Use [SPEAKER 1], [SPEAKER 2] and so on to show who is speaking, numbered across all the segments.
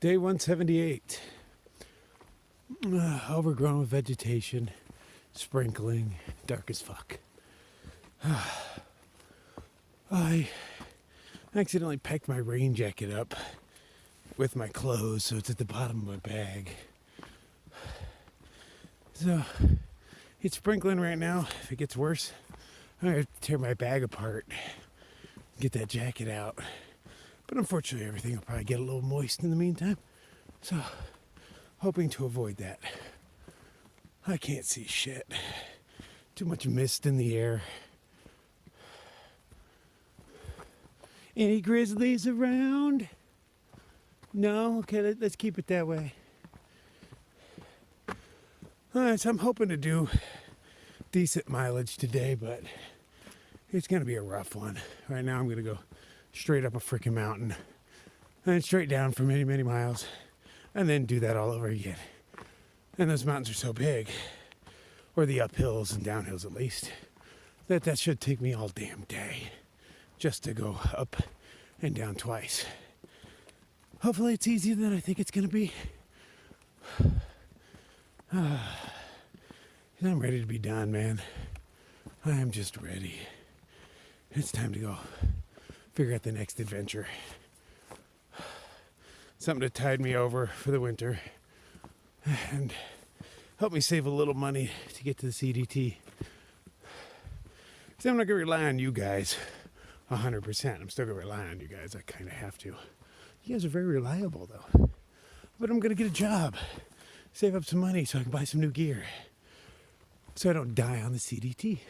[SPEAKER 1] Day 178. Overgrown with vegetation, sprinkling, dark as fuck. I accidentally packed my rain jacket up with my clothes, so it's at the bottom of my bag. So it's sprinkling right now. If it gets worse, I'm gonna tear my bag apart, get that jacket out. But unfortunately, everything will probably get a little moist in the meantime. So, hoping to avoid that. I can't see shit. Too much mist in the air. Any grizzlies around? No? Okay, let's keep it that way. Alright, so I'm hoping to do decent mileage today, but it's going to be a rough one. Right now I'm going to go straight up a freaking mountain and then straight down for many, many miles and then do that all over again. And those mountains are so big, or the uphills and downhills at least, that should take me all damn day just to go up and down twice. Hopefully it's easier than I think it's going to be. I'm ready to be done, man. I am just ready. It's time to go figure out the next adventure. Something to tide me over for the winter and help me save a little money to get to the CDT. See, I'm not going to rely on you guys 100%. I'm still going to rely on you guys. I kind of have to. You guys are very reliable, though. But I'm going to get a job, save up some money so I can buy some new gear, so I don't die on the CDT.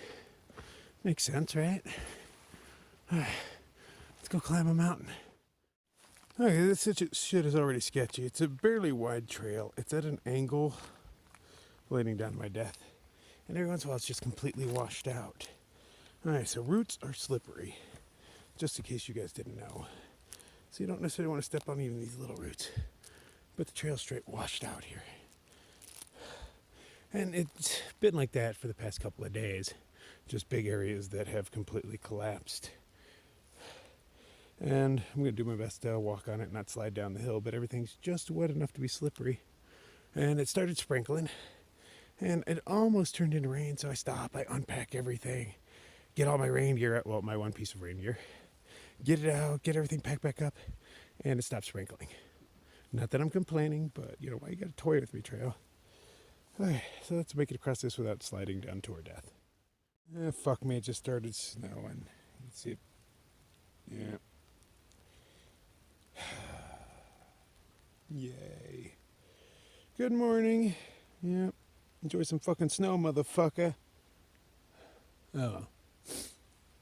[SPEAKER 1] Makes sense, right? All right. Let's go climb a mountain. Okay, this shit is already sketchy. It's a barely wide trail. It's at an angle leading down to my death. And every once in a while it's just completely washed out. Alright, so roots are slippery. Just in case you guys didn't know. So you don't necessarily want to step on even these little roots. But the trail's straight washed out here. And it's been like that for the past couple of days. Just big areas that have completely collapsed. And I'm going to do my best to walk on it and not slide down the hill, but everything's just wet enough to be slippery. And it started sprinkling, and it almost turned into rain, so I stop, I unpack everything, get all my rain gear out, well, my one piece of rain gear, get it out, get everything packed back up, and it stopped sprinkling. Not that I'm complaining, but, you know, why you got to toy with me, trail? Okay, so let's make it across this without sliding down to our death. Fuck me, it just started snowing. You can see it. Yeah. Yay. Good morning. Yep. Enjoy some fucking snow, motherfucker. Oh.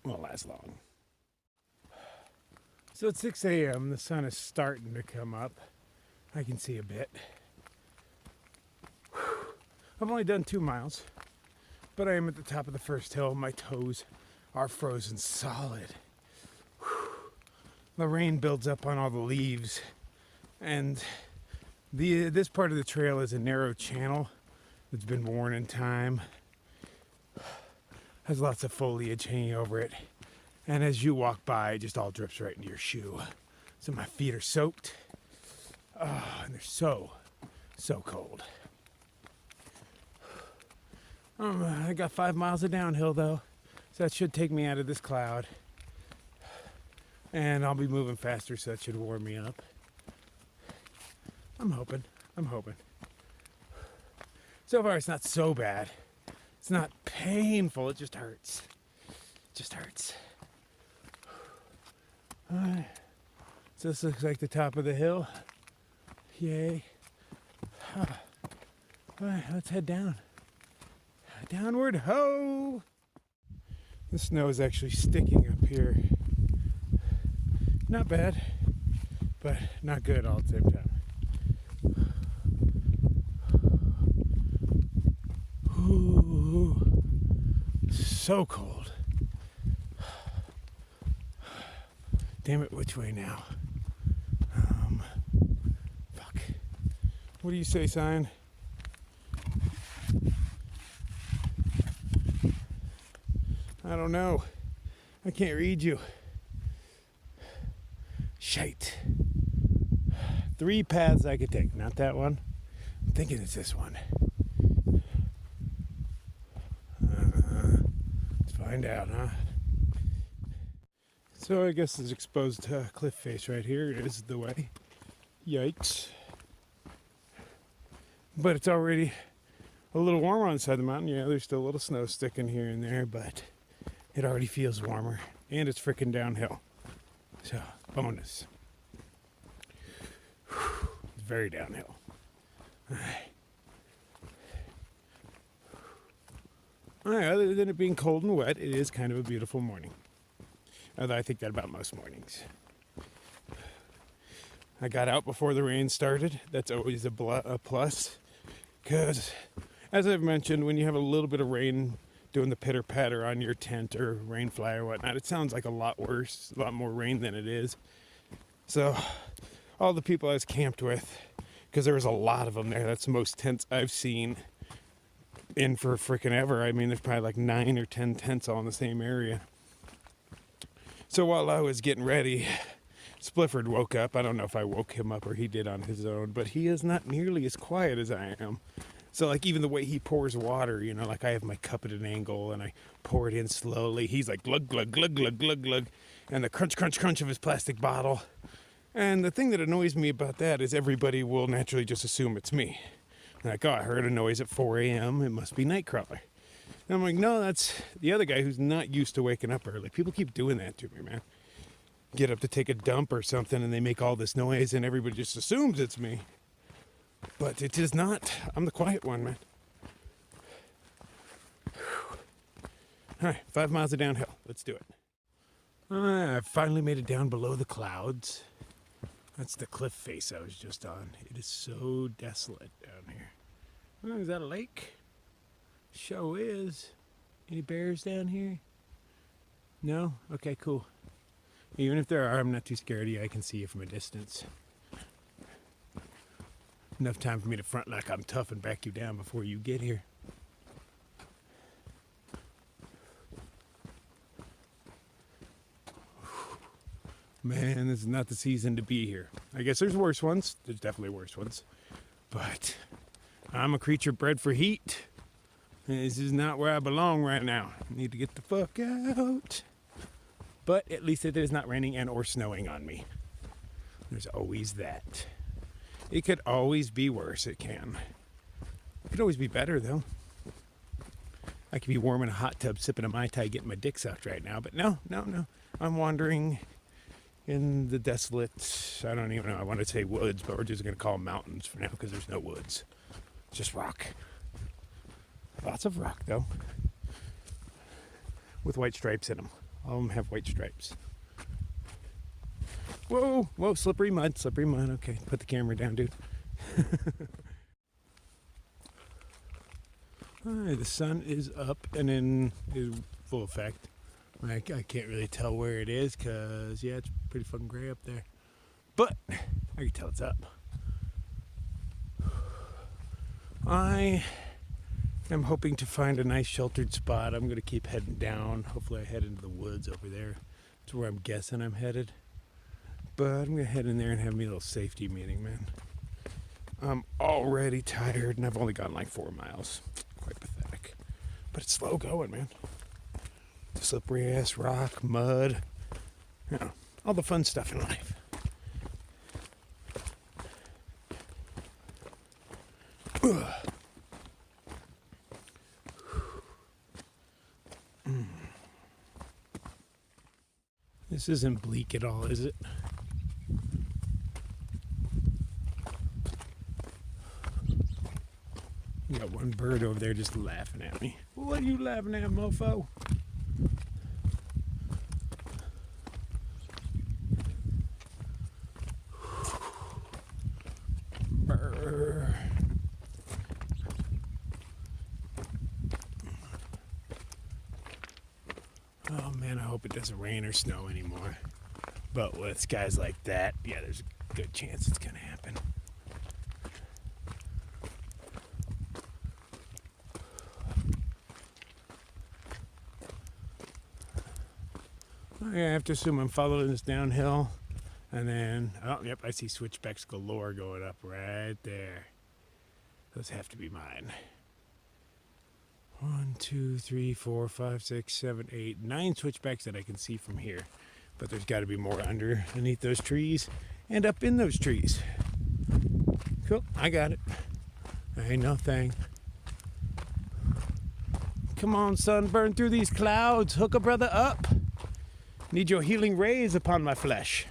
[SPEAKER 1] Won't last long. So it's 6 a.m. The sun is starting to come up. I can see a bit. I've only done 2 miles, but I am at the top of the first hill. My toes are frozen solid. The rain builds up on all the leaves, and this part of the trail is a narrow channel that's been worn in time. Has lots of foliage hanging over it, and as you walk by, it just all drips right into your shoe. So my feet are soaked. Oh, and they're so cold. I got 5 miles of downhill though, so that should take me out of this cloud. And I'll be moving faster, so that should warm me up. I'm hoping. So far, it's not so bad. It's not painful, it just hurts. Alright. So this looks like the top of the hill. Yay. Alright, let's head down. Downward ho! The snow is actually sticking up here. Not bad, but not good all at the same time. Ooh, so cold. Damn it, which way now? Fuck. What do you say, sign? I don't know. I can't read you. Shite. 3 paths I could take. Not that one. I'm thinking it's this one. Let's find out, huh? So I guess this exposed cliff face right here is the way. Yikes. But it's already a little warmer on the side of the mountain. Yeah, there's still a little snow sticking here and there, but it already feels warmer. And it's freaking downhill. So, bonus. It's very downhill. Alright, other than it being cold and wet, it is kind of a beautiful morning. Although I think that about most mornings. I got out before the rain started. That's always a plus. Because, as I've mentioned, when you have a little bit of rain doing the pitter-patter on your tent or rain fly or whatnot, it sounds like a lot worse, a lot more rain than it is. So, all the people I was camped with, because there was a lot of them there, that's the most tents I've seen in for freaking ever. I mean, there's probably like 9 or 10 tents all in the same area. So while I was getting ready, Splifford woke up. I don't know if I woke him up or he did on his own, but he is not nearly as quiet as I am. So like even the way he pours water, you know, like I have my cup at an angle and I pour it in slowly. He's like glug, glug, glug, glug, glug, glug, and the crunch, crunch, crunch of his plastic bottle. And the thing that annoys me about that is everybody will naturally just assume it's me. Like, oh, I heard a noise at 4 a.m. It must be Nightcrawler. And I'm like, no, that's the other guy who's not used to waking up early. People keep doing that to me, man. Get up to take a dump or something and they make all this noise and everybody just assumes it's me. But it is not. I'm the quiet one, man. All right, 5 miles of downhill. Let's do it. I finally made it down below the clouds. That's the cliff face I was just on. It is so desolate down here. Oh, is that a lake? Show is. Any bears down here? No? Okay, cool. Even if there are, I'm not too scared of you. I can see you from a distance. Enough time for me to front like I'm tough and back you down before you get here. Man, this is not the season to be here. I guess there's worse ones. There's definitely worse ones. But I'm a creature bred for heat. This is not where I belong right now. I need to get the fuck out. But at least it is not raining and or snowing on me. There's always that. It could always be worse. It can. It could always be better, though. I could be warm in a hot tub sipping a Mai Tai getting my dick sucked right now. But no. I'm wandering in the desolate, I don't even know, I want to say woods, but we're just going to call them mountains for now because there's no woods. It's just rock. Lots of rock, though. With white stripes in them. All of them have white stripes. Whoa, slippery mud. Okay, put the camera down, dude. Alright, the sun is up and in full effect. I can't really tell where it is because, yeah, it's pretty fucking gray up there. But I can tell it's up. I am hoping to find a nice sheltered spot. I'm going to keep heading down. Hopefully I head into the woods over there. That's where I'm guessing I'm headed. But I'm going to head in there and have me a little safety meeting, man. I'm already tired and I've only gone like 4 miles. Quite pathetic. But it's slow going, man. Slippery ass rock, mud, you know, all the fun stuff in life. This isn't bleak at all, is it? You got one bird over there just laughing at me. What are you laughing at, mofo? Oh man, I hope it doesn't rain or snow anymore. But with skies like that, yeah, there's a good chance it's gonna happen. I have to assume I'm following this downhill And then, oh, yep, I see switchbacks galore going up right there. Those have to be mine. 1, 2, 3, 4, 5, 6, 7, 8, 9 switchbacks that I can see from here. But there's got to be more underneath those trees and up in those trees. Cool, I got it. Ain't no thing. Come on, son, burn through these clouds. Hook a brother up. Need your healing rays upon my flesh.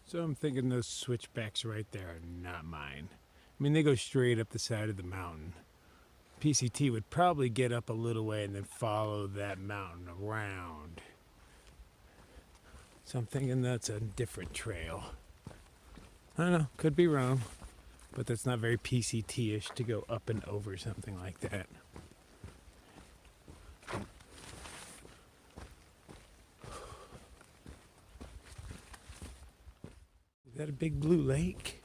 [SPEAKER 1] So I'm thinking those switchbacks right there are not mine. I mean, they go straight up the side of the mountain. PCT would probably get up a little way and then follow that mountain around. So I'm thinking that's a different trail. I don't know, could be wrong, but that's not very PCT-ish to go up and over something like that. Is that a big blue lake?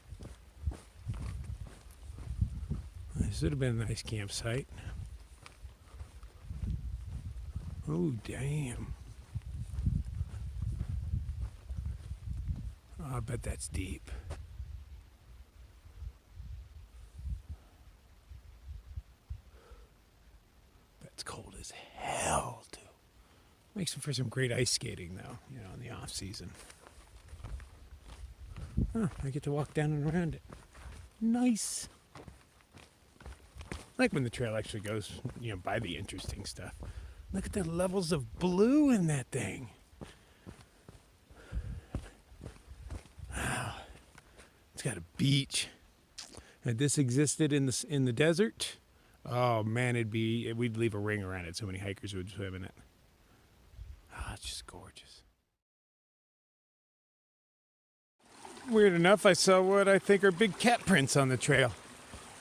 [SPEAKER 1] This would have been a nice campsite. Oh, damn. Oh, I bet that's deep. That's cold as hell, too. Makes for some great ice skating, though, you know, in the off season. Oh, I get to walk down and around it. Nice. I like when the trail actually goes, you know, by the interesting stuff. Look at the levels of blue in that thing. Wow. It's got a beach. Had this existed in the desert, oh man, we'd leave a ring around it. So many hikers would swim in it. Ah, it's just gorgeous. Weird enough, I saw what I think are big cat prints on the trail.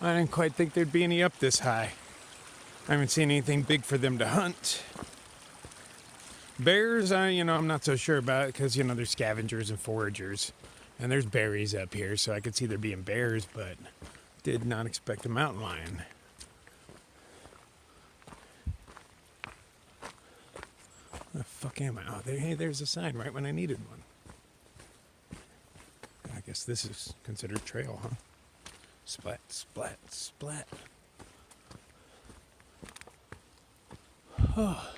[SPEAKER 1] I didn't quite think there'd be any up this high. I haven't seen anything big for them to hunt. Bears, I'm not so sure about because, they're scavengers and foragers. And there's berries up here, so I could see there being bears, but did not expect a mountain lion. Where the fuck am I? Oh, there's a sign right when I needed one. I guess this is considered trail, huh? Splat, splat, splat. Oh.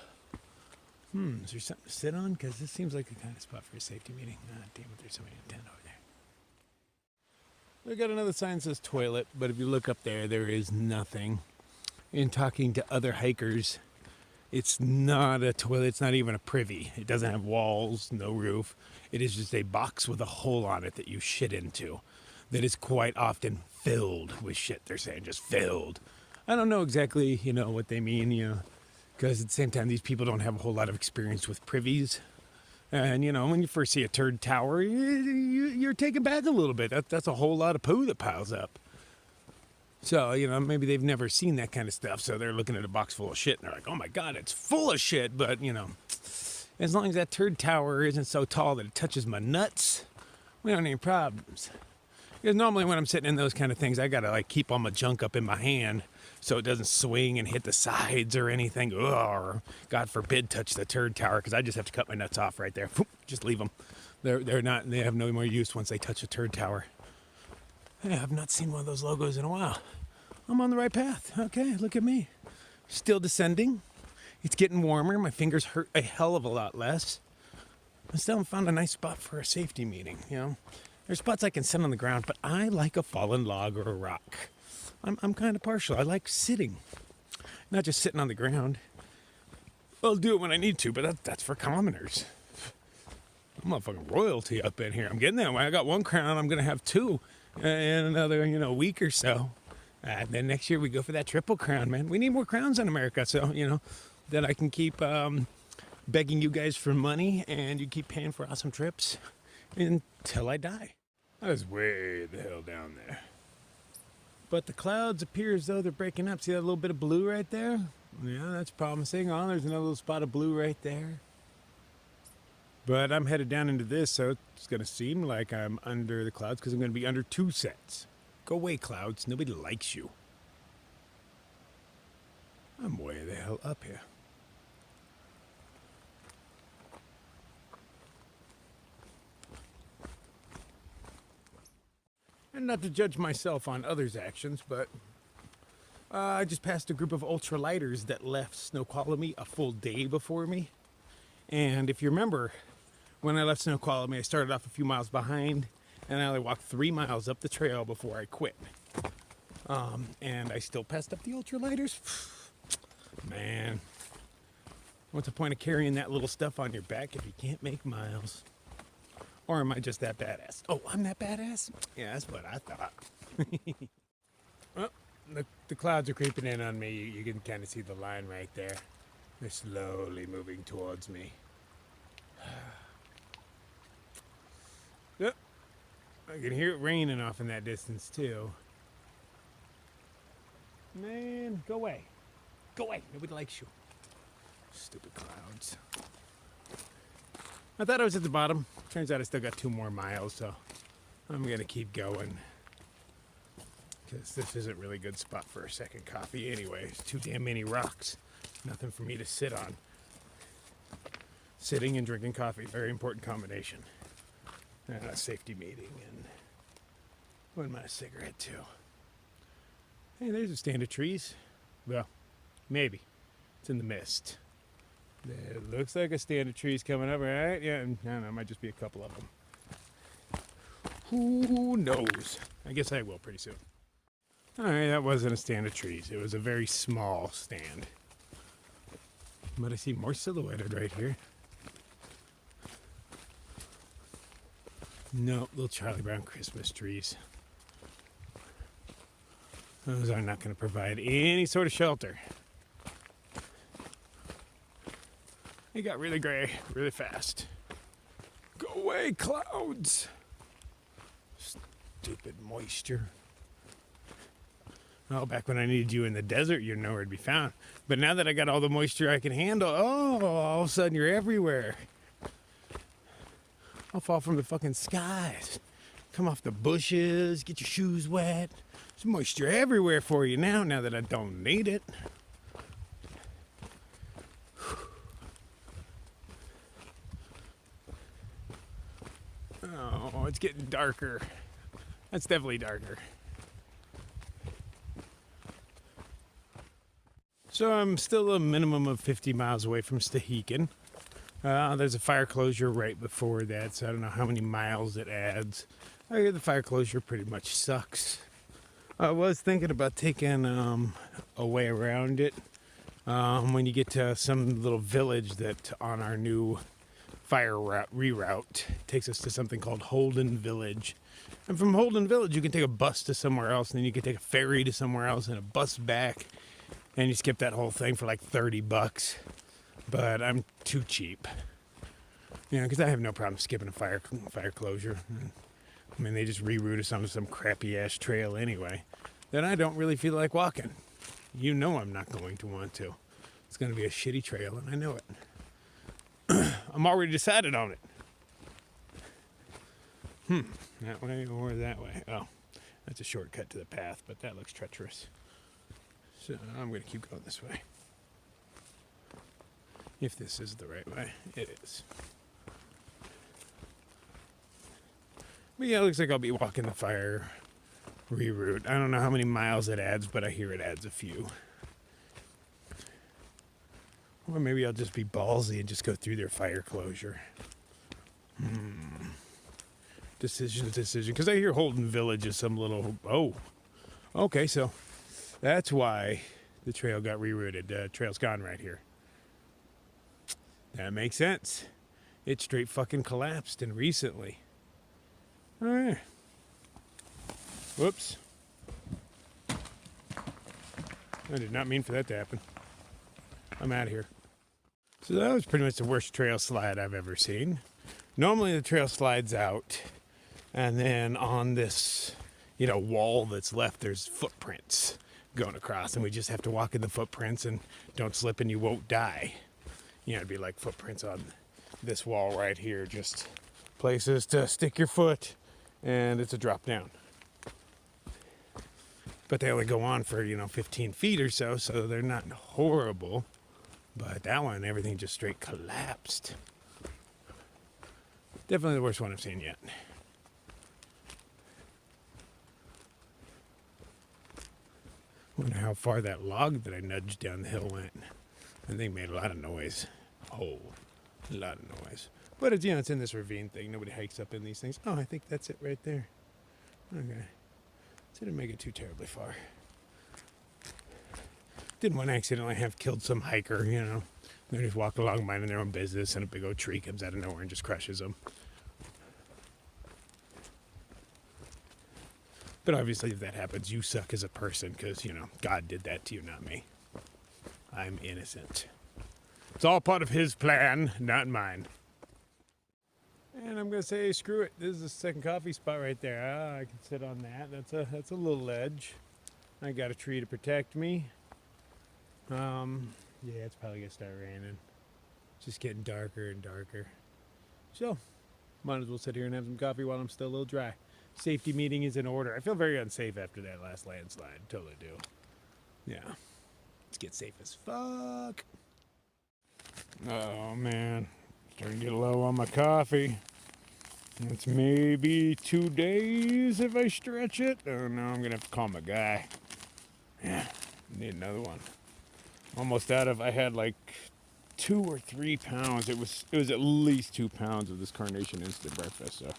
[SPEAKER 1] Is there something to sit on? Because this seems like the kind of spot for a safety meeting. Ah, damn it, there's somebody in a tent over there. We got another sign that says toilet, but if you look up there, there is nothing. In talking to other hikers, it's not a toilet, it's not even a privy. It doesn't have walls, no roof. It is just a box with a hole on it that you shit into. That is quite often filled with shit. They're saying just filled. I don't know exactly, what they mean, because at the same time, these people don't have a whole lot of experience with privies. And, when you first see a turd tower, you're taken back a little bit. That's a whole lot of poo that piles up. So, maybe they've never seen that kind of stuff. So they're looking at a box full of shit and they're like, oh my God, it's full of shit. But, as long as that turd tower isn't so tall that it touches my nuts, we don't have any problems. Because normally when I'm sitting in those kind of things, I got to keep all my junk up in my hand so it doesn't swing and hit the sides or anything. Or, God forbid, touch the turd tower, because I just have to cut my nuts off right there. Just leave them. They have no more use once they touch a turd tower. Hey, I've not seen one of those logos in a while. I'm on the right path. Okay, look at me. Still descending. It's getting warmer. My fingers hurt a hell of a lot less. I still haven't found a nice spot for a safety meeting, There's spots I can sit on the ground, but I like a fallen log or a rock. I'm kind of partial. I like sitting, not just sitting on the ground. I'll do it when I need to, but that's for commoners. I'm motherfucking royalty up in here. I'm getting that way. I got one crown. I'm going to have two in another, week or so. And then next year we go for that triple crown, man. We need more crowns in America, so, that I can keep begging you guys for money and you keep paying for awesome trips until I die. I was way the hell down there. But the clouds appear as though they're breaking up. See that little bit of blue right there? Yeah, that's promising. Oh, there's another little spot of blue right there. But I'm headed down into this, so it's going to seem like I'm under the clouds because I'm going to be under two sets. Go away, clouds. Nobody likes you. I'm way the hell up here. not to judge myself on others' actions, but I just passed a group of ultralighters that left Snoqualmie a full day before me. And if you remember, when I left Snoqualmie, I started off a few miles behind, and I only walked 3 miles up the trail before I quit. And I still passed up the ultralighters. Man, what's the point of carrying that little stuff on your back if you can't make miles? Or am I just that badass? Oh, I'm that badass? Yeah, that's what I thought. Well, the clouds are creeping in on me. You can kind of see the line right there. They're slowly moving towards me. Yep. I can hear it raining off in that distance too. Man, go away. Go away. Nobody likes you. Stupid clouds. I thought I was at the bottom. Turns out I still got 2 more miles, so I'm going to keep going. Because this isn't really a good spot for a second coffee anyway. It's too damn many rocks. Nothing for me to sit on. Sitting and drinking coffee, very important combination. And a safety meeting, and wouldn't mind a cigarette too. Hey, there's a stand of trees. Well, maybe. It's in the mist. It looks like a stand of trees coming up, right? Yeah, I don't know, it might just be a couple of them. Who knows? I guess I will pretty soon. Alright, that wasn't a stand of trees. It was a very small stand. But I see more silhouetted right here. No, little Charlie Brown Christmas trees. Those are not going to provide any sort of shelter. It got really gray really fast. Go away, clouds! Stupid moisture. Oh, back when I needed you in the desert, you're nowhere to be found. But now that I got all the moisture I can handle, oh, all of a sudden you're everywhere. I'll fall from the fucking skies. Come off the bushes, get your shoes wet. There's moisture everywhere for you now that I don't need it. Oh, it's getting darker. That's definitely darker. So I'm still a minimum of 50 miles away from Stehekin. There's a fire closure right before that, so I don't know how many miles it adds. I hear the fire closure pretty much sucks. I was thinking about taking a way around it. When you get to some little village that on our new fire reroute takes us to something called Holden Village. And from Holden Village, you can take a bus to somewhere else, and then you can take a ferry to somewhere else and a bus back. And you skip that whole thing for like $30. But I'm too cheap. You know, because I have no problem skipping a fire closure. I mean, they just reroute us onto some crappy-ass trail anyway. Then I don't really feel like walking. You know I'm not going to want to. It's going to be a shitty trail, and I know it. I'm already decided on it. That way or that way? Oh, that's a shortcut to the path, but that looks treacherous. So I'm going to keep going this way. If this is the right way, it is. But yeah, it looks like I'll be walking the fire reroute. I don't know how many miles it adds, but I hear it adds a few. Or maybe I'll just be ballsy and just go through their fire closure. Decision. Because I hear Holden Village is some little... Oh, okay, so that's why the trail got rerouted. The trail's gone right here. That makes sense. It straight fucking collapsed, and recently. Alright. Whoops. I did not mean for that to happen. I'm out of here. So that was pretty much the worst trail slide I've ever seen. Normally the trail slides out, and then on this, wall that's left, there's footprints going across, and we just have to walk in the footprints and don't slip and you won't die. It'd be like footprints on this wall right here, just places to stick your foot, and it's a drop down. But they only go on for, 15 feet or so, so they're not horrible. But that one, everything just straight collapsed. Definitely the worst one I've seen yet. wonder how far that log that I nudged down the hill went. That thing made a lot of noise. Oh, a lot of noise. But it's, it's in this ravine thing. Nobody hikes up in these things. Oh, I think that's it right there. Okay. Didn't make it too terribly far. Didn't want to accidentally have killed some hiker, They just walk along minding their own business and a big old tree comes out of nowhere and just crushes them. But obviously if that happens, you suck as a person because, God did that to you, not me. I'm innocent. It's all part of his plan, not mine. And I'm going to say, screw it. This is the second coffee spot right there. I can sit on that. That's a little ledge. I got a tree to protect me. Yeah, it's probably going to start raining. It's just getting darker and darker. So, might as well sit here and have some coffee while I'm still a little dry. Safety meeting is in order. I feel very unsafe after that last landslide. Totally do. Yeah. Let's get safe as fuck. Oh, man. Starting to get low on my coffee. It's maybe 2 days if I stretch it. Oh, no, I'm going to have to call my guy. Yeah, need another one. Almost out of, I had like 2 or 3 pounds. It was at least 2 pounds of this Carnation Instant Breakfast, so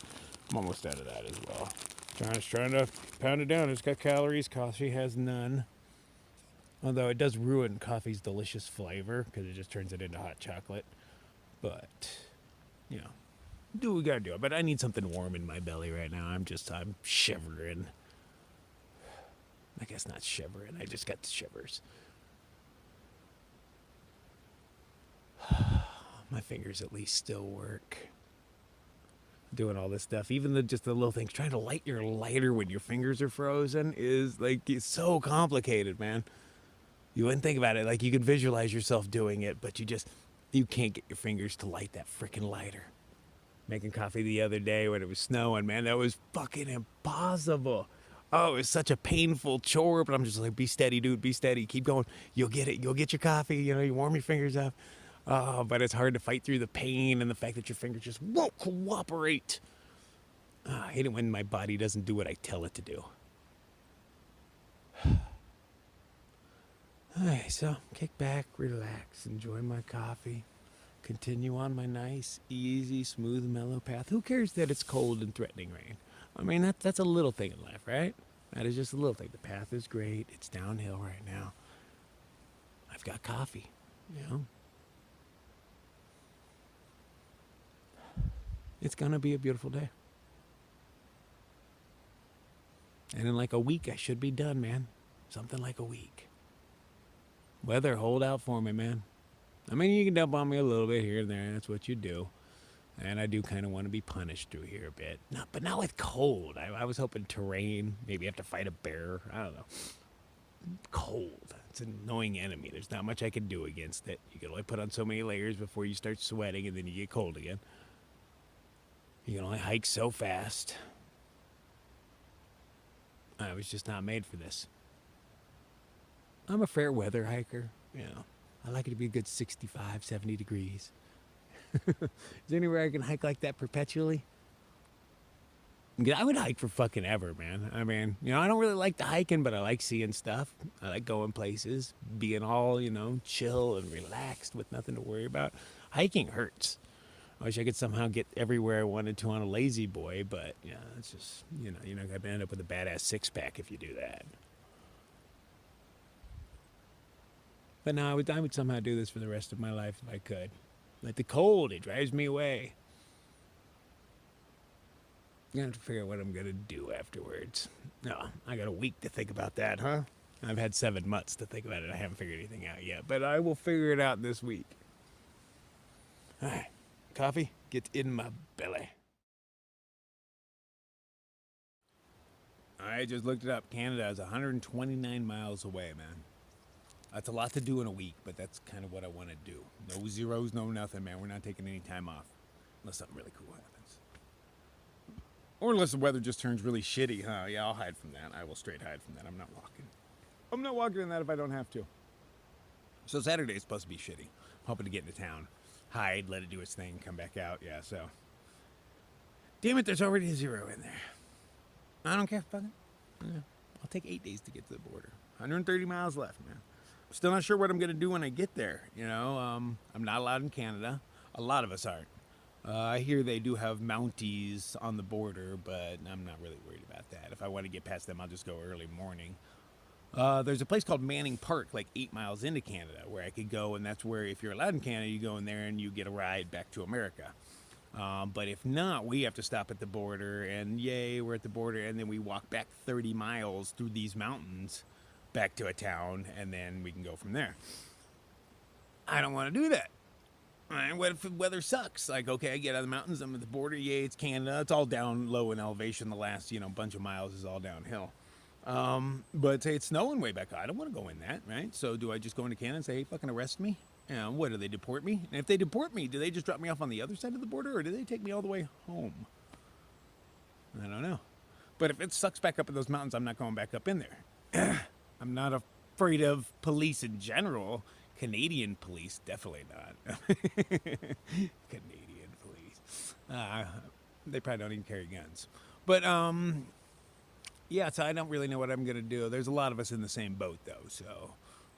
[SPEAKER 1] I'm almost out of that as well. Trying to pound it down. It's got calories. Coffee has none. Although it does ruin coffee's delicious flavor because it just turns it into hot chocolate. But, do what we gotta do. But I need something warm in my belly right now. I'm shivering. I guess not shivering. I just got the shivers. My fingers at least still work. Doing all this stuff, even just the little things, trying to light your lighter when your fingers are frozen is like, it's so complicated, man. You wouldn't think about it. Like, you could visualize yourself doing it, but you can't get your fingers to light that freaking lighter. Making coffee the other day when it was snowing, man, that was fucking impossible. Oh, it was such a painful chore, but I'm just like, be steady, dude, be steady. Keep going. You'll get it. You'll get your coffee. You warm your fingers up. Oh, but it's hard to fight through the pain and the fact that your fingers just won't cooperate. I hate it when my body doesn't do what I tell it to do. Alright, so kick back, relax, enjoy my coffee, continue on my nice, easy, smooth, mellow path. Who cares that it's cold and threatening rain? I mean, that's a little thing in life, right? That is just a little thing. The path is great. It's downhill right now. I've got coffee, It's gonna be a beautiful day. And in like a week, I should be done, man. Something like a week. Weather, hold out for me, man. I mean, you can dump on me a little bit here and there. That's what you do. And I do kind of want to be punished through here a bit. But not with cold. I was hoping terrain. Maybe have to fight a bear. I don't know. Cold. It's an annoying enemy. There's not much I can do against it. You can only put on so many layers before you start sweating and then you get cold again. You can only hike so fast. I was just not made for this. I'm a fair weather hiker. I like it to be a good 65, 70 degrees. Is there anywhere I can hike like that perpetually? I would hike for fucking ever, man. I mean, I don't really like the hiking, but I like seeing stuff. I like going places, being all, chill and relaxed with nothing to worry about. Hiking hurts. I wish I could somehow get everywhere I wanted to on a lazy boy, but, it's just, you're not going to end up with a badass six-pack if you do that. But no, I would somehow do this for the rest of my life if I could. Like the cold, it drives me away. I'm going to have to figure out what I'm going to do afterwards. No, I got a week to think about that, huh? I've had 7 months to think about it. I haven't figured anything out yet, but I will figure it out this week. All right, coffee gets in my belly. I just looked it up. Canada is 129 miles away, man. That's a lot to do in a week, but that's kind of what I want to do. No zeros, no nothing, man. We're not taking any time off. Unless something really cool happens. Or unless the weather just turns really shitty, huh? Yeah, I'll hide from that. I will straight hide from that. I'm not walking. I'm not walking in that if I don't have to. So Saturday is supposed to be shitty. I'm hoping to get into town. Hide, let it do its thing, come back out. Yeah, so. Damn it, there's already a zero in there. I don't care. Fuck it. Yeah, I'll take 8 days to get to the border. 130 miles left, man. Still not sure what I'm going to do when I get there. I'm not allowed in Canada. A lot of us aren't. I hear they do have Mounties on the border, but I'm not really worried about that. If I want to get past them, I'll just go early morning. There's a place called Manning Park, like 8 miles into Canada, where I could go, and that's where, if you're allowed in Canada, you go in there and you get a ride back to America. But if not, we have to stop at the border, and yay, we're at the border, and then we walk back 30 miles through these mountains back to a town, and then we can go from there. I don't want to do that. What if the weather sucks? Like, okay, I get out of the mountains, I'm at the border, yay, it's Canada. It's all down low in elevation. The last, bunch of miles is all downhill. But say it's snowing way back. I don't want to go in that, right? So do I just go into Canada and say, hey, fucking arrest me? What, do they deport me? And if they deport me, do they just drop me off on the other side of the border, or do they take me all the way home? I don't know. But if it sucks back up in those mountains, I'm not going back up in there. I'm not afraid of police in general. Canadian police, definitely not. Canadian police. They probably don't even carry guns. But, yeah, so I don't really know what I'm going to do. There's a lot of us in the same boat, though, so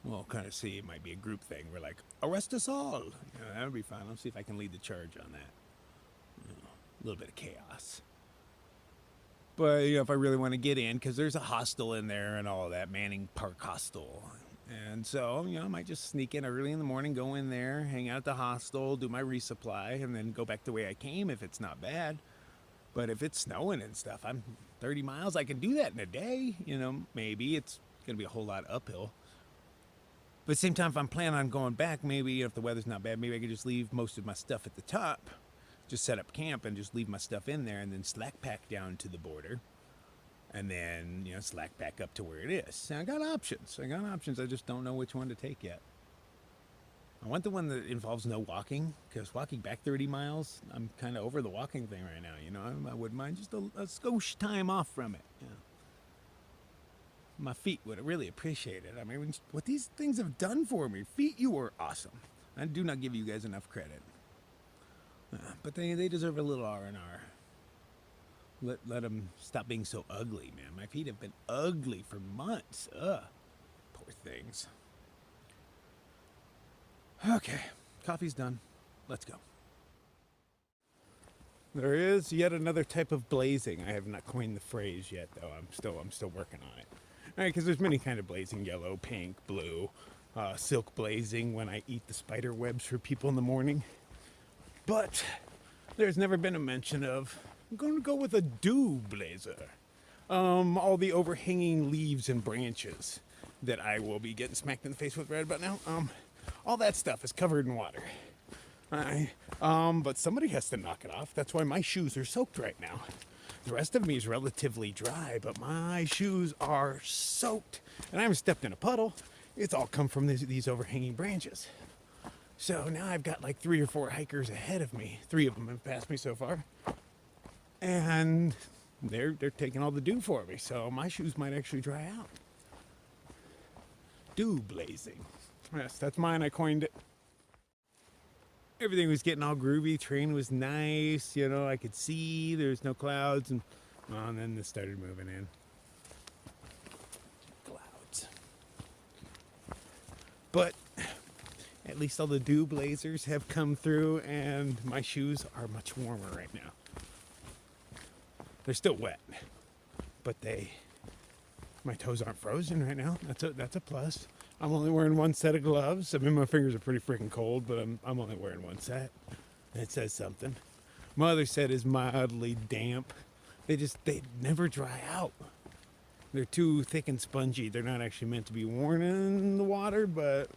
[SPEAKER 1] we'll kind of see. It might be a group thing. We're like, arrest us all. That would be fun. I'll see if I can lead the charge on that. A little bit of chaos. But, if I really want to get in, because there's a hostel in there and all of that, Manning Park Hostel. And so, I might just sneak in early in the morning, go in there, hang out at the hostel, do my resupply, and then go back the way I came if it's not bad. But if it's snowing and stuff, I'm 30 miles. I can do that in a day. Maybe it's going to be a whole lot uphill. But at the same time, if I'm planning on going back, maybe if the weather's not bad, maybe I could just leave most of my stuff at the top. Just set up camp and just leave my stuff in there and then slack pack down to the border. And then, slack back up to where it is. So I got options. I just don't know which one to take yet. I want the one that involves no walking, because walking back 30 miles, I'm kind of over the walking thing right now. I wouldn't mind just a skosh time off from it. My feet would really appreciate it. I mean, what these things have done for me. Feet, you are awesome. I do not give you guys enough credit. But they deserve a little R&R. Let them stop being so ugly, man. My feet have been ugly for months. Ugh. Poor things. Okay, coffee's done. Let's go. There is yet another type of blazing. I have not coined the phrase yet, though. I'm still working on it. All right, because there's many kind of blazing: yellow, pink, blue, silk blazing. When I eat the spider webs for people in the morning, but there's never been a mention of. I'm going to go with a dew blazer. All the overhanging leaves and branches that I will be getting smacked in the face with right about now. All that stuff is covered in water. But somebody has to knock it off. That's why my shoes are soaked right now. The rest of me is relatively dry, but my shoes are soaked. And I haven't stepped in a puddle. It's all come from these overhanging branches. So now I've got like 3 or 4 hikers ahead of me. 3 of them have passed me so far. And they're taking all the dew for me. So my shoes might actually dry out. Dew blazing. Yes, that's mine. I coined it. Everything was getting all groovy. Terrain was nice. I could see there's no clouds. And then this started moving in. Clouds. But at least all the dew blazers have come through, and my shoes are much warmer right now. They're still wet, but my toes aren't frozen right now. That's a plus. I'm only wearing 1 set of gloves. I mean, my fingers are pretty freaking cold, but I'm only wearing 1 set. It says something. My other set is mildly damp. They never dry out. They're too thick and spongy. They're not actually meant to be worn in the water, but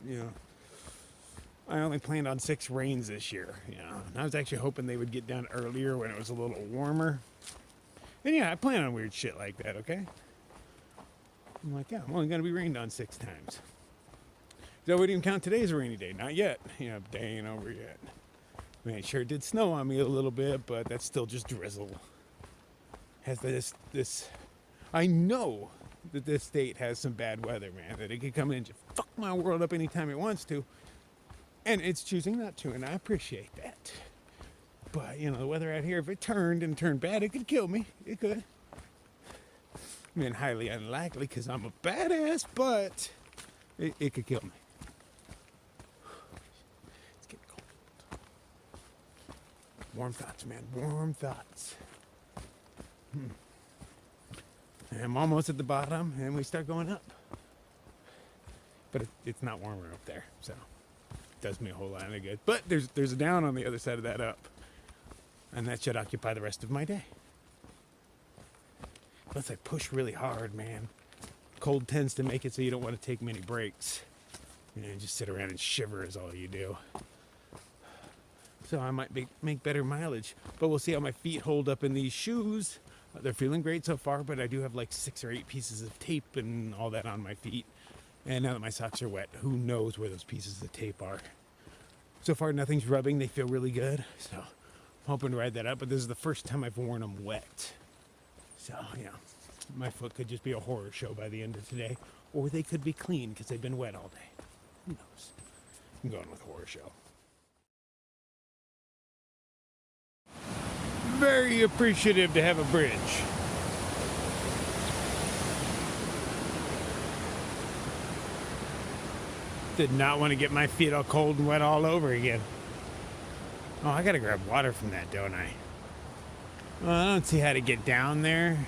[SPEAKER 1] I only planned on 6 rains this year. And I was actually hoping they would get down earlier when it was a little warmer. And yeah, I plan on weird shit like that, okay? I'm like, yeah, I'm only gonna be rained on 6 times. So I wouldn't even count today as a rainy day. Not yet. Day ain't over yet. I mean, it sure did snow on me a little bit, but that's still just drizzle. Has this I know that this state has some bad weather, man. That it could come in and just fuck my world up anytime it wants to. And it's choosing not to, and I appreciate that. But, the weather out here, if it turned bad, it could kill me. It could. I mean, highly unlikely because I'm a badass, but it could kill me. It's getting cold. Warm thoughts, man. Warm thoughts. I'm almost at the bottom, and we start going up. But it's not warmer up there, so it does me a whole lot of good. But there's a down on the other side of that up, and that should occupy the rest of my day. Unless I push really hard, man. Cold tends to make it so you don't want to take many breaks. You know, just sit around and shiver is all you do. So I might make better mileage, but we'll see how my feet hold up in these shoes. They're feeling great so far, but I do have like 6 or 8 pieces of tape and all that on my feet. And now that my socks are wet, who knows where those pieces of tape are. So far, nothing's rubbing. They feel really good. So I'm hoping to ride that up, but this is the first time I've worn them wet. So, yeah, my foot could just be a horror show by the end of today. Or they could be clean because they've been wet all day. Who knows? I'm going with horror show. Very appreciative to have a bridge. Did not want to get my feet all cold and wet all over again. Oh, I gotta grab water from that, don't I? Well, I don't see how to get down there.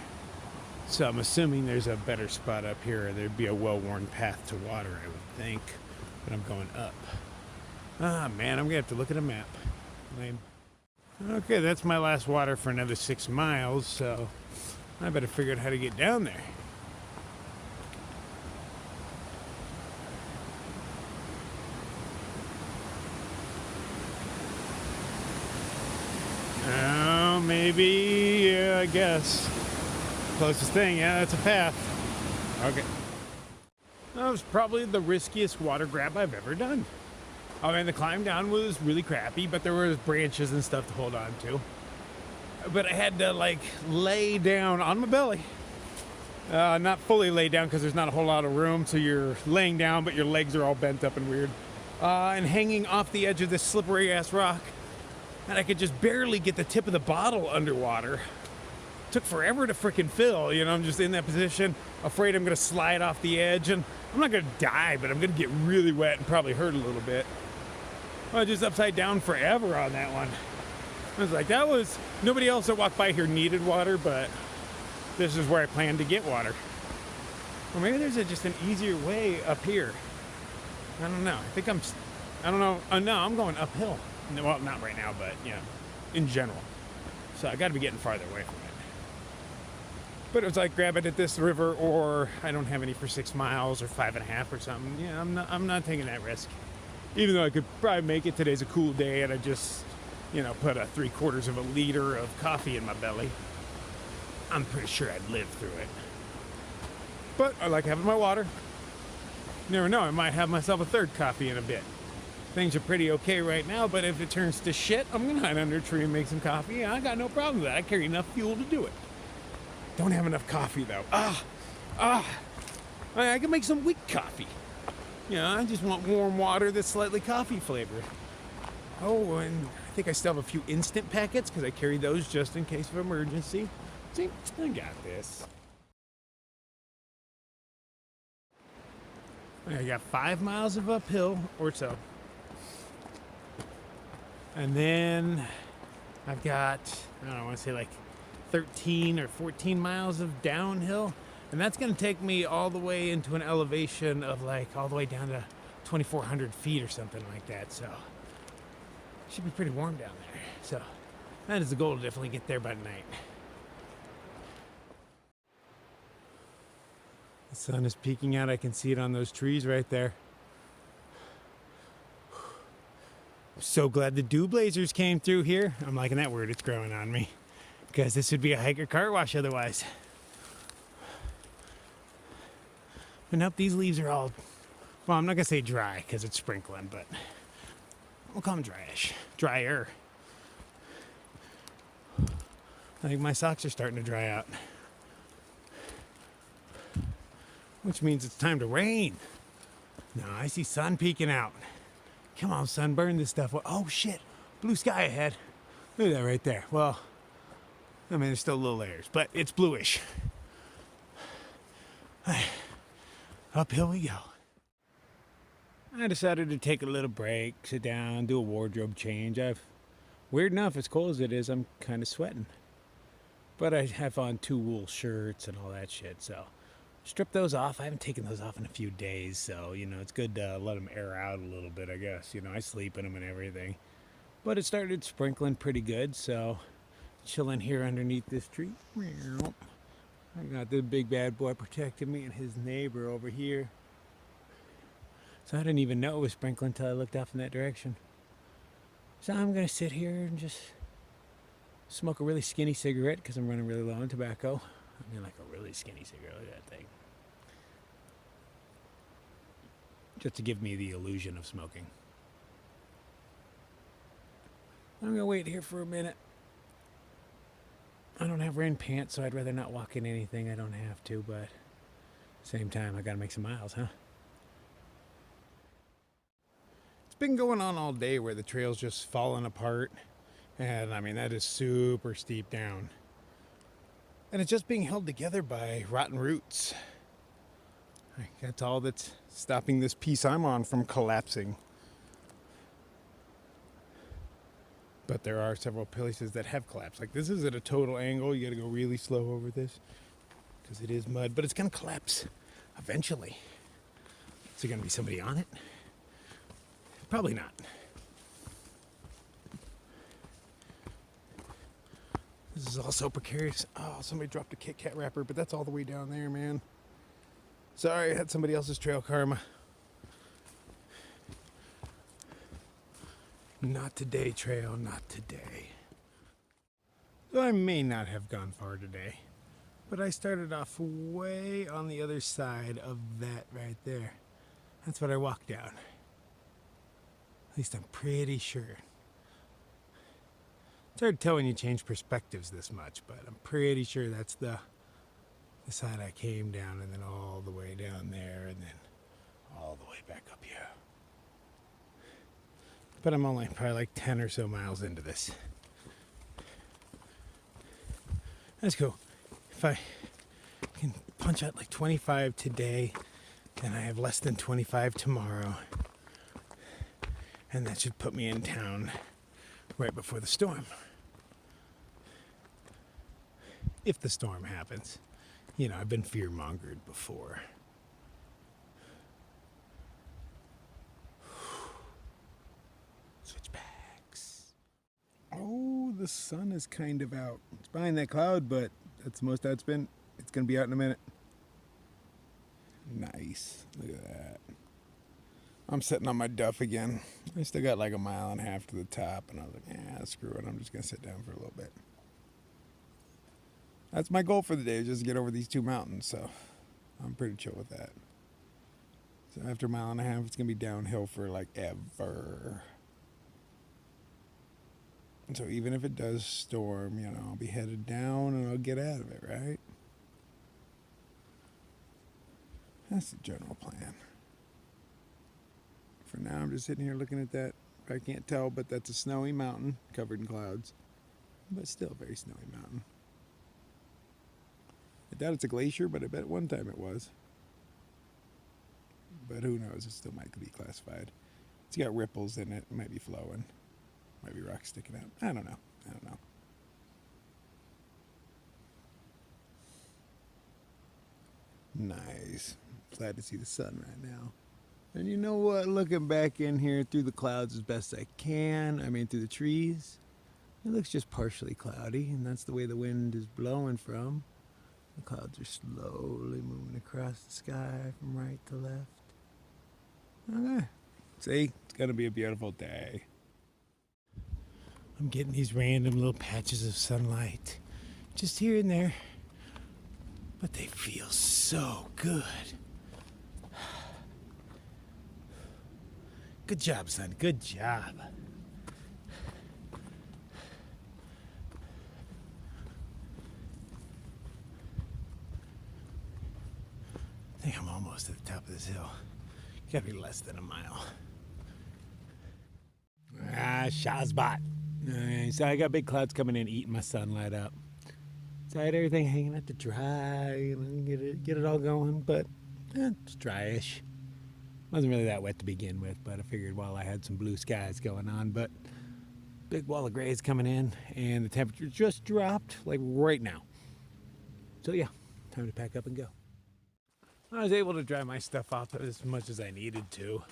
[SPEAKER 1] So I'm assuming there's a better spot up here. There'd be a well-worn path to water, I would think. But I'm going up. Ah, man, I'm gonna have to look at a map. Lame. Okay, that's my last water for another 6 miles, so I better figure out how to get down there. Oh, maybe, yeah, I guess. Closest thing, yeah, that's a path. Okay. That was probably the riskiest water grab I've ever done. I mean, the climb down was really crappy, but there were branches and stuff to hold on to. But I had to, like, lay down on my belly. Not fully lay down because there's not a whole lot of room, so you're laying down, but your legs are all bent up and weird. And hanging off the edge of this slippery-ass rock. And I could just barely get the tip of the bottle underwater. Took forever to frickin' fill, you know, I'm just in that position, afraid I'm gonna slide off the edge, and I'm not gonna die, but I'm gonna get really wet and probably hurt a little bit. I was just upside down forever on that one. I was like, nobody else that walked by here needed water, but this is where I planned to get water. Or maybe there's just an easier way up here. I don't know, I don't know, no, I'm going uphill. Well, not right now, but, you know, in general. So I gotta be getting farther away from it. But it was like, grab it at this river, or I don't have any for 6 miles or 5.5 or something. Yeah, I'm not taking that risk. Even though I could probably make it. Today's a cool day, and I just, you know, put a 3/4 of a liter of coffee in my belly. I'm pretty sure I'd live through it. But I like having my water. Never know, I might have myself a 3rd coffee in a bit. Things are pretty okay right now, but if it turns to shit, I'm gonna hide under a tree and make some coffee. I got no problem with that. I carry enough fuel to do it. Don't have enough coffee though. I can make some weak coffee. You know, I just want warm water that's slightly coffee flavored. Oh, and I think I still have a few instant packets because I carry those just in case of emergency. See, I got this. I got 5 miles of uphill or so. And then I've got, I don't know, I want to say like 13 or 14 miles of downhill. And that's going to take me all the way into an elevation of like all the way down to 2,400 feet or something like that. So it should be pretty warm down there. So that is the goal, to definitely get there by night. The sun is peeking out. I can see it on those trees right there. I'm so glad the dew blazers came through here. I'm liking that word, it's growing on me. Because this would be a hiker car wash otherwise. But nope, these leaves are all, well, I'm not gonna say dry because it's sprinkling, but we'll call them dryish, drier. I think my socks are starting to dry out. Which means it's time to rain. No, I see sun peeking out. Come on, sun, burn this stuff. Oh shit, blue sky ahead. Look at that right there. Well, I mean, there's still little layers, but it's bluish. Uphill we go. I decided to take a little break, sit down, do a wardrobe change. Weird enough, as cold as it is, I'm kind of sweating. But I have on 2 wool shirts and all that shit, so strip those off. I haven't taken those off in a few days, so, it's good to let them air out a little bit, I guess. I sleep in them and everything. But it started sprinkling pretty good, so chilling here underneath this tree. I got the big bad boy protecting me and his neighbor over here. So I didn't even know it was sprinkling until I looked off in that direction. So I'm going to sit here and just smoke a really skinny cigarette because I'm running really low on tobacco. I mean, like a really skinny cigarette. Look at that thing. Just to give me the illusion of smoking. I'm going to wait here for a minute. I don't have rain pants, so I'd rather not walk in anything I don't have to, but at the same time, I got to make some miles, huh? It's been going on all day where the trail's just falling apart. And I mean, that is super steep down. And it's just being held together by rotten roots. That's all that's stopping this piece I'm on from collapsing. But there are several places that have collapsed. Like this is at a total angle. You gotta go really slow over this because it is mud, but it's gonna collapse eventually. Is there gonna be somebody on it? Probably not. This is all so precarious. Oh, somebody dropped a Kit Kat wrapper, but that's all the way down there, man. Sorry, I had somebody else's trail karma. Not today, trail, not today. So I may not have gone far today, but I started off way on the other side of that right there. That's what I walked down. At least I'm pretty sure. It's hard to tell when you change perspectives this much, but I'm pretty sure that's the side I came down and then all the way down there and then all the way back up here. But I'm only probably like 10 or so miles into this. That's cool. If I can punch out like 25 today, then I have less than 25 tomorrow. And that should put me in town right before the storm. If the storm happens. I've been fear-mongered before. Switchbacks. Oh, the sun is kind of out. It's behind that cloud, but that's the most out it's been. It's going to be out in a minute. Nice. Look at that. I'm sitting on my duff again. I still got like a mile and a half to the top, and I was like, screw it. I'm just going to sit down for a little bit. That's my goal for the day, just to get over these 2 mountains, so I'm pretty chill with that. So after a mile and a half, it's going to be downhill for like ever. And so even if it does storm, I'll be headed down and I'll get out of it, right? That's the general plan. For now, I'm just sitting here looking at that. I can't tell, but that's a snowy mountain covered in clouds. But still a very snowy mountain. I doubt it's a glacier, but I bet one time it was. But who knows? It still might be classified. It's got ripples in it. It might be flowing. Might be rocks sticking out. I don't know. Nice. Glad to see the sun right now. And you know what? Looking back in here through the clouds as best I can, through the trees, it looks just partially cloudy, and that's the way the wind is blowing from. The clouds are slowly moving across the sky from right to left. Okay. See? It's going to be a beautiful day. I'm getting these random little patches of sunlight. Just here and there. But they feel so good. Good job, son. Good job. I think I'm almost at the top of this hill. Gotta be less than a mile. Shazbot. So I got big clouds coming in, eating my sunlight up. So I had everything hanging out to dry, get it all going, but it's dryish. Wasn't really that wet to begin with, but I figured while I had some blue skies going on, but big wall of grays coming in, and the temperature just dropped like right now. So yeah, time to pack up and go. I was able to dry my stuff off as much as I needed to.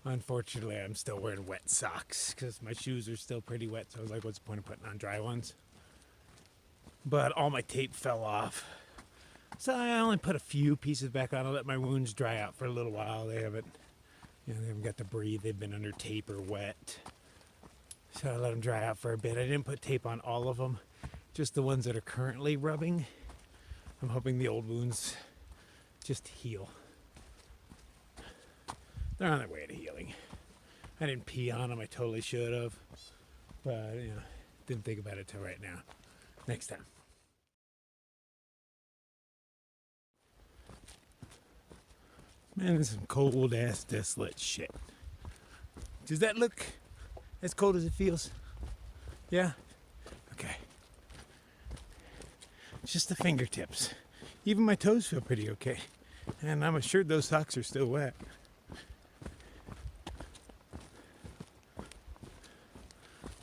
[SPEAKER 1] Unfortunately, I'm still wearing wet socks because my shoes are still pretty wet, so I was like, what's the point of putting on dry ones? But all my tape fell off. So I only put a few pieces back on. I let my wounds dry out for a little while. They haven't got to breathe. They've been under tape or wet. So I let them dry out for a bit. I didn't put tape on all of them, just the ones that are currently rubbing. I'm hoping the old wounds just heal. They're on their way to healing. I didn't pee on them. I totally should have. But, didn't think about it till right now. Next time. Man, this is some cold ass desolate shit. Does that look as cold as it feels? Yeah? Okay. It's just the fingertips. Even my toes feel pretty okay. And I'm assured those socks are still wet.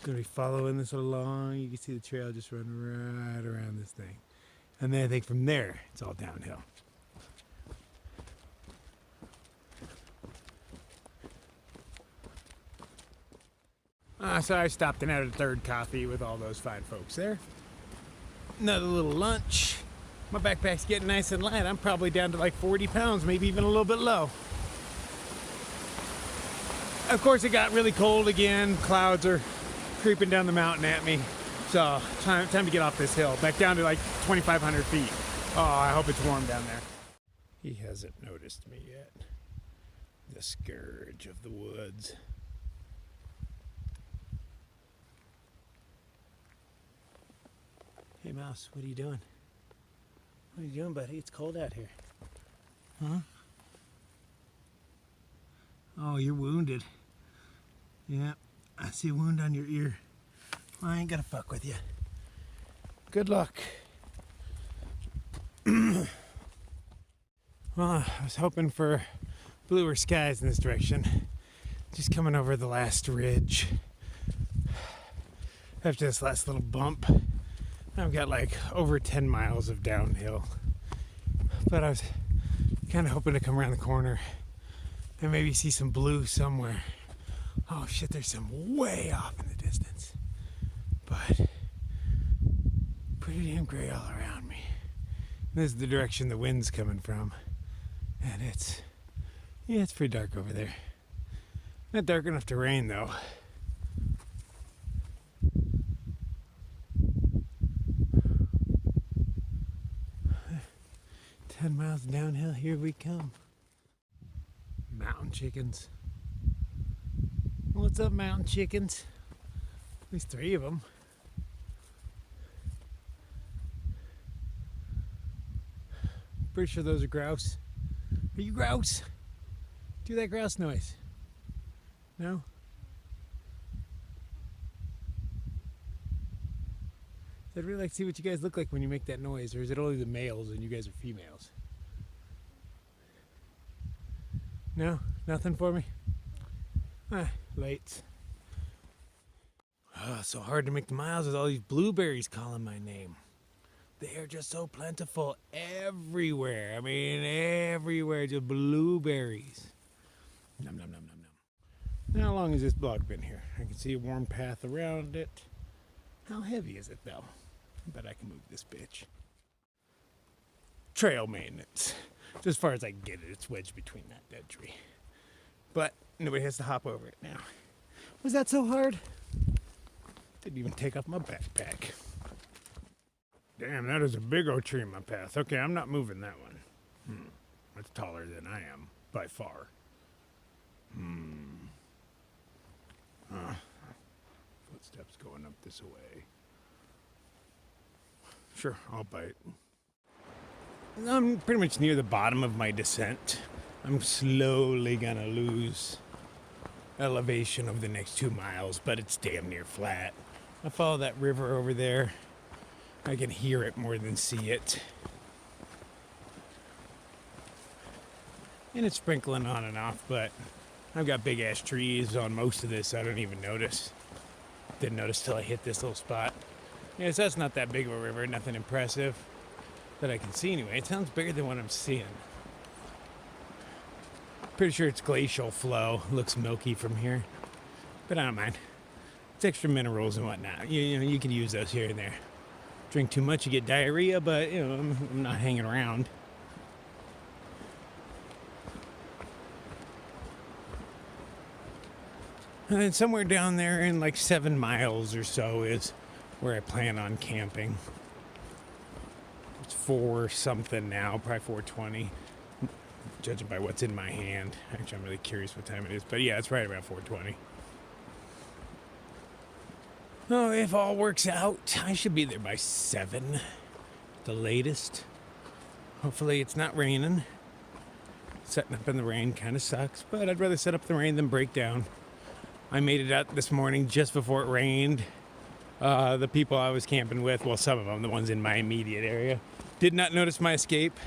[SPEAKER 1] Gonna be following this along. You can see the trail just run right around this thing. And then I think from there, it's all downhill. So I stopped and had a third coffee with all those fine folks there. Another little lunch. My backpack's getting nice and light. I'm probably down to like 40 pounds, maybe even a little bit low. Of course, it got really cold again. Clouds are creeping down the mountain at me. So time to get off this hill. Back down to like 2,500 feet. Oh, I hope it's warm down there. He hasn't noticed me yet. The scourge of the woods. Hey Mouse, what are you doing? What are you doing, buddy? It's cold out here. Huh? Oh, you're wounded. Yeah, I see a wound on your ear. Well, I ain't gonna fuck with you. Good luck. Well, I was hoping for bluer skies in this direction. Just coming over the last ridge. After this last little bump, I've got like over 10 miles of downhill. But I was kind of hoping to come around the corner and maybe see some blue somewhere. Oh shit, there's some way off in the distance. But pretty damn gray all around me. This is the direction the wind's coming from. And it's pretty dark over there. Not dark enough to rain though. "10 miles downhill, here we come." Mountain chickens. What's up, mountain chickens? At least 3 of them. Pretty sure those are grouse. Are you grouse? Do that grouse noise. No? I'd really like to see what you guys look like when you make that noise, or is it only the males and you guys are females? No? Nothing for me? Late. Oh, so hard to make the miles with all these blueberries calling my name. They are just so plentiful everywhere. I mean, everywhere, just blueberries. Nom nom nom nom nom. Now, how long has this block been here? I can see a warm path around it. How heavy is it though? I bet I can move this bitch. Trail maintenance. Just as far as I can get it, it's wedged between that dead tree. But nobody has to hop over it now. Was that so hard? Didn't even take off my backpack. Damn, that is a big old tree in my path. Okay, I'm not moving that one. That's taller than I am, by far. Footsteps going up this way. Sure, I'll bite. I'm pretty much near the bottom of my descent. I'm slowly gonna lose elevation over the next 2 miles, but it's damn near flat. I follow that river over there. I can hear it more than see it. And it's sprinkling on and off, but I've got big ass trees on most of this, so I don't even notice. Didn't notice till I hit this little spot. Yeah, so that's not that big of a river, nothing impressive that I can see anyway. It sounds bigger than what I'm seeing. Pretty sure it's glacial flow. Looks milky from here, but I don't mind. It's extra minerals and whatnot. You know, you can use those here and there. Drink too much, you get diarrhea, but you know, I'm not hanging around. And then somewhere down there in like 7 miles or so is where I plan on camping. It's 4 something now, probably 4:20, judging by what's in my hand. Actually, I'm really curious what time it is, but yeah, it's right around 4:20. Oh, if all works out, I should be there by 7, the latest. Hopefully it's not raining. Setting up in the rain kind of sucks, but I'd rather set up in the rain than break down. I made it out this morning just before it rained. The people I was camping with, well, some of them, the ones in my immediate area, did not notice my escape.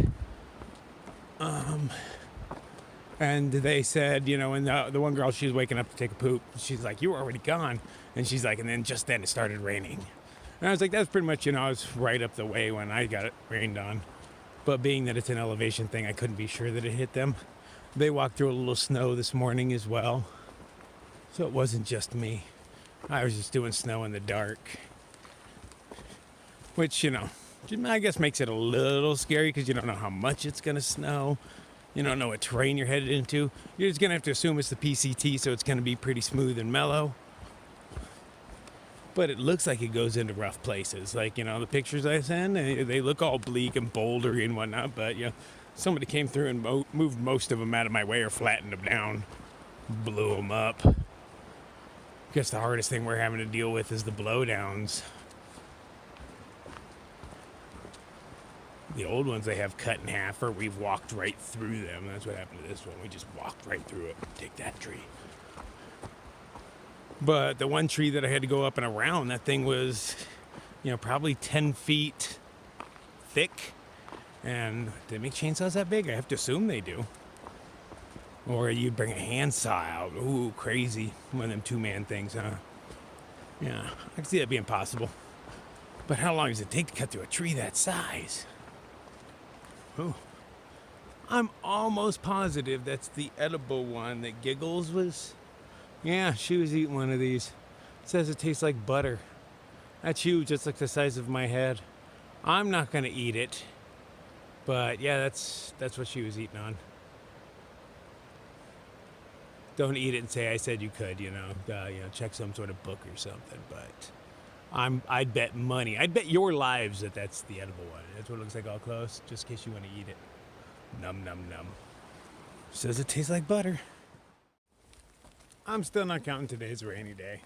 [SPEAKER 1] And they said, you know, and the one girl, she was waking up to take a poop. She's like, you were already gone. And she's like, and then just then it started raining. And I was like, that's pretty much, you know, I was right up the way when I got it rained on. But being that it's an elevation thing, I couldn't be sure that it hit them. They walked through a little snow this morning as well. So it wasn't just me. I was just doing snow in the dark. Which, you know, I guess makes it a little scary because you don't know how much it's going to snow. You don't know what terrain you're headed into. You're just going to have to assume it's the PCT, so it's going to be pretty smooth and mellow. But it looks like it goes into rough places. Like, you know, the pictures I send, they look all bleak and bouldery and whatnot. But, you know, somebody came through and moved most of them out of my way or flattened them down. Blew them up. I guess the hardest thing we're having to deal with is the blowdowns. The old ones they have cut in half, or we've walked right through them. That's what happened to this one. We just walked right through it. Take that tree. But the one tree that I had to go up and around, that thing was, you know, probably 10 feet thick. And they make chainsaws that big? I have to assume they do. Or you'd bring a handsaw out. Ooh, crazy. One of them 2-man things, huh? Yeah, I can see that being possible. But how long does it take to cut through a tree that size? Ooh. I'm almost positive that's the edible one that Giggles was. Yeah, she was eating one of these. It says it tastes like butter. That's huge, just like the size of my head. I'm not gonna eat it. But yeah, that's what she was eating on. Don't eat it and say I said you could, you know, check some sort of book or something. But I'd bet money. I'd bet your lives that that's the edible one. That's what it looks like all close, just in case you want to eat it. Num, num, num. Says it tastes like butter. I'm still not counting today's a rainy day.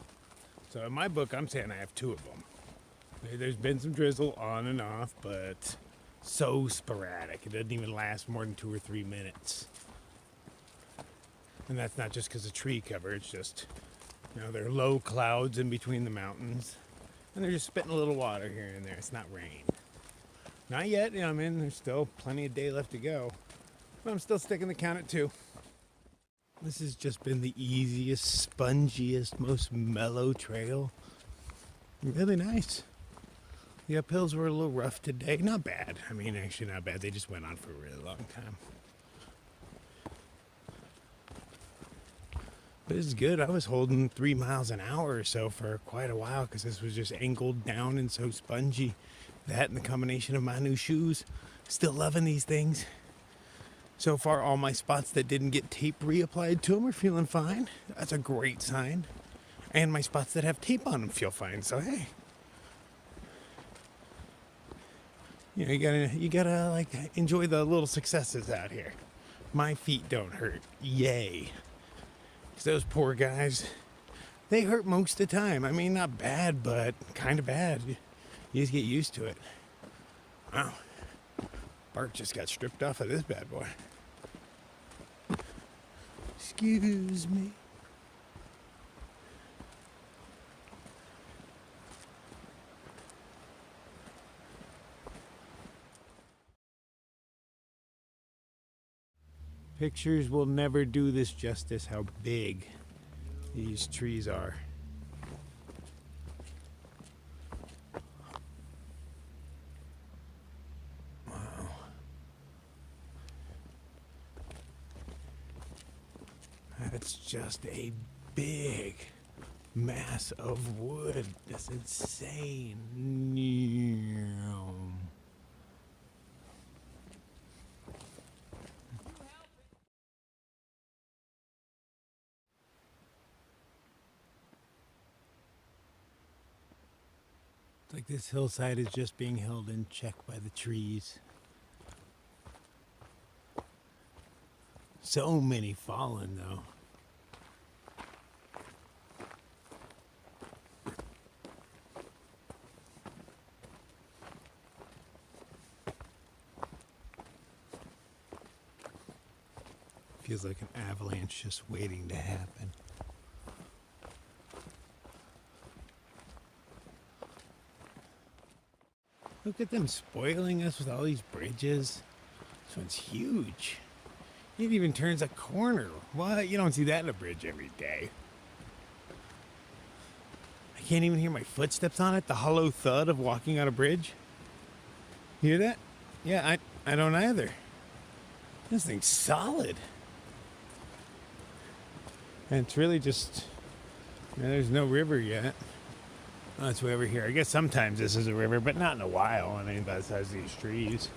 [SPEAKER 1] So in my book, I'm saying I have 2 of them. There's been some drizzle on and off, but so sporadic. It doesn't even last more than 2 or 3 minutes. And that's not just because of tree cover. It's just, you know, there are low clouds in between the mountains. And they're just spitting a little water here and there. It's not rain. Not yet. You know, I mean, there's still plenty of day left to go. But I'm still sticking the count at 2. This has just been the easiest, spongiest, most mellow trail. Really nice. The uphills were a little rough today. Not bad. I mean, actually not bad. They just went on for a really long time. But this is good. I was holding 3 miles an hour or so for quite a while because this was just angled down and so spongy. That and the combination of my new shoes. Still loving these things. So far, all my spots that didn't get tape reapplied to them are feeling fine. That's a great sign. And my spots that have tape on them feel fine. So hey, you know, you gotta like enjoy the little successes out here. My feet don't hurt. Yay. Because those poor guys, they hurt most of the time. I mean, not bad, but kind of bad. You just get used to it. Wow. Bark just got stripped off of this bad boy. Excuse me. Pictures will never do this justice how big these trees are. Wow. That's just a big mass of wood. That's insane. It's like this hillside is just being held in check by the trees. So many fallen though. Feels like an avalanche just waiting to happen. Look at them spoiling us with all these bridges. This one's huge. It even turns a corner. What? You don't see that in a bridge every day. I can't even hear my footsteps on it. The hollow thud of walking on a bridge. Hear that? Yeah, I don't either. This thing's solid. And it's really just, there's no river yet. Oh, it's way over here. I guess sometimes this is a river, but not in a while. I mean, besides these trees.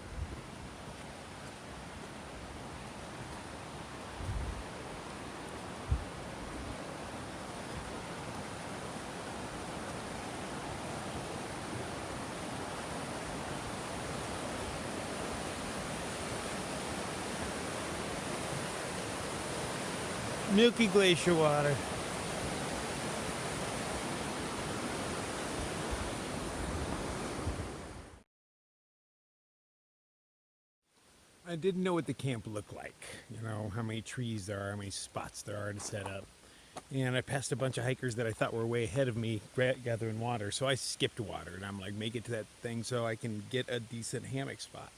[SPEAKER 1] Milky glacier water. I didn't know what the camp looked like. You know, how many trees there are, how many spots there are to set up. And I passed a bunch of hikers that I thought were way ahead of me gathering water. So I skipped water and I'm like, make it to that thing so I can get a decent hammock spot.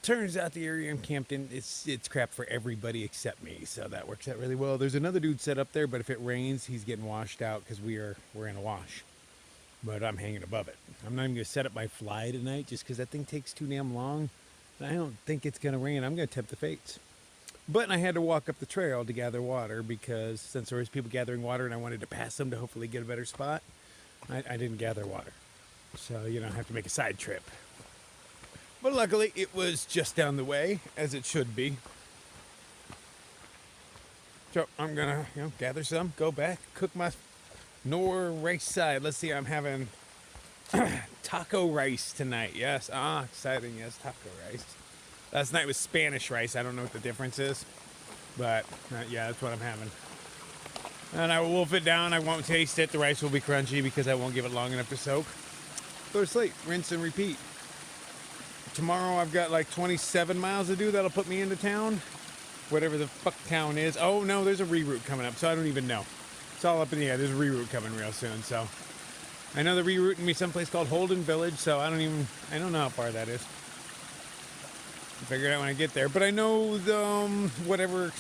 [SPEAKER 1] Turns out the area I'm camped in, it's crap for everybody except me, so that works out really well. There's another dude set up there, but if it rains, he's getting washed out because we're in a wash. But I'm hanging above it. I'm not even going to set up my fly tonight just because that thing takes too damn long. And I don't think it's going to rain. I'm going to tempt the fates. But I had to walk up the trail to gather water because since there was people gathering water and I wanted to pass them to hopefully get a better spot, I didn't gather water. So, you know, I have to make a side trip. But luckily, it was just down the way, as it should be. So I'm gonna, gather some, go back, cook my nor rice side. Let's see, I'm having taco rice tonight. Yes, exciting. Yes, taco rice. Last night was Spanish rice. I don't know what the difference is, but yeah, that's what I'm having. And I will wolf it down. I won't taste it. The rice will be crunchy because I won't give it long enough to soak. Go to sleep, rinse and repeat. Tomorrow I've got like 27 miles to do. That'll put me into town. Whatever the fuck town is. Oh no, there's a reroute coming up, so I don't even know. It's all up in the air. There's a reroute coming real soon, so. I know they're rerouting me someplace called Holden Village, so I don't know how far that is. I'll figure it out when I get there. But I know the, whatever,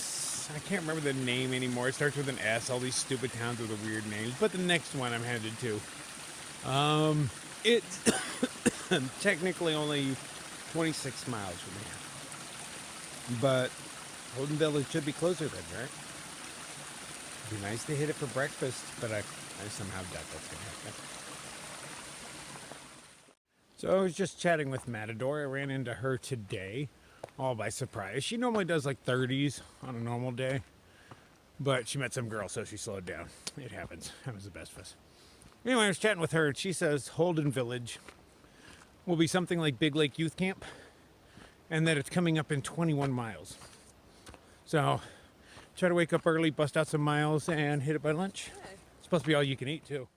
[SPEAKER 1] I can't remember the name anymore. It starts with an S, all these stupid towns with the weird names. But the next one I'm headed to. It's technically only 26 miles from here. But Holden Village should be closer then, right? It'd be nice to hit it for breakfast, but I somehow doubt that's going to happen. So I was just chatting with Matador. I ran into her today, all by surprise. She normally does like 30s on a normal day, but she met some girl, so she slowed down. It happens. Happens to the best of us. Anyway, I was chatting with her, and she says Holden Village will be something like Big Lake Youth Camp, and that it's coming up in 21 miles. So, try to wake up early, bust out some miles, and hit it by lunch. It's supposed to be all you can eat, too.